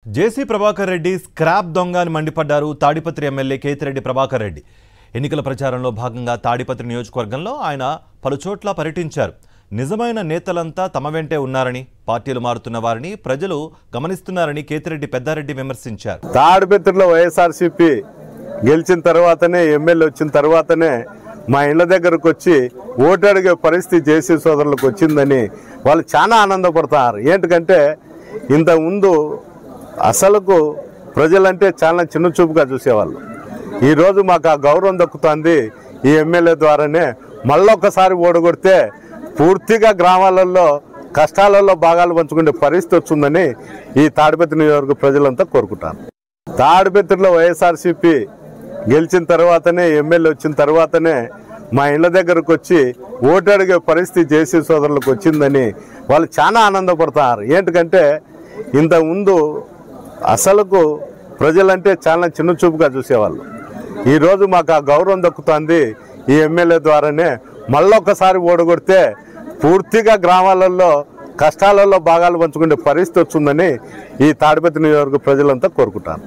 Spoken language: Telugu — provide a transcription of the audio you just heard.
జేసీ ప్రభాకర్ రెడ్డి స్క్రాప్ దొంగ అని మండిపడ్డారు తాడిపత్రి ఎమ్మెల్యే కేతిరెడ్డి ప్రభాకర్ రెడ్డి. ఎన్నికల ప్రచారంలో భాగంగా తాడిపత్రి నియోజకవర్గంలో ఆయన పలుచోట్ల పర్యటించారు. నిజమైన నేతలంతా తమ వెంటే ఉన్నారని, పార్టీలు మారుతున్న వారిని ప్రజలు గమనిస్తున్నారని కేతిరెడ్డి పెద్దారెడ్డి విమర్శించారు. తాడిపత్రిలో వైఎస్ఆర్సీపీ గెలిచిన తర్వాతనే ఎమ్మెల్యే వచ్చిన తర్వాతనే మా ఇళ్ల దగ్గరకు వచ్చి ఓటు అడిగే పరిస్థితి జేసీ సోదరులకు వచ్చిందని వాళ్ళు చాలా ఆనందపడతారు. ఏంటంటే ఇంతకుముందు అసలుకు ప్రజలంటే చాలా చిన్న చూపుగా చూసేవాళ్ళు. ఈరోజు మాకు ఆ గౌరవం దక్కుతుంది ఈ ఎమ్మెల్యే ద్వారానే. మళ్ళొక్కసారి ఓడగొడితే పూర్తిగా గ్రామాలలో కష్టాలలో భాగాలు పంచుకునే పరిస్థితి వచ్చిందని ఈ తాడిపత్రి నియోజకవర్గ ప్రజలంతా కోరుకుంటారు. తాడిపత్రిలో వైఎస్ఆర్సీపీ గెలిచిన తర్వాతనే ఎమ్మెల్యే వచ్చిన తర్వాతనే మా ఇళ్ల దగ్గరకు వచ్చి ఓటు అడిగే పరిస్థితి జేసీ సోదరులకు వచ్చిందని వాళ్ళు చాలా ఆనందపడతారు. ఏంటంటే ఇంతకుముందు అసలుకు ప్రజలంటే చాలా చిన్న చూపుగా చూసేవాళ్ళు. ఈరోజు మాకు ఆ గౌరవం దక్కుతుంది ఈ ఎమ్మెల్యే ద్వారానే. మళ్ళొక్కసారి ఓడగొడితే పూర్తిగా గ్రామాలలో కష్టాలలో భాగాలు పంచుకునే పరిస్థితి వచ్చిందని ఈ తాడిపత్రి నియోజకవర్గ ప్రజలంతా కోరుకుంటారు.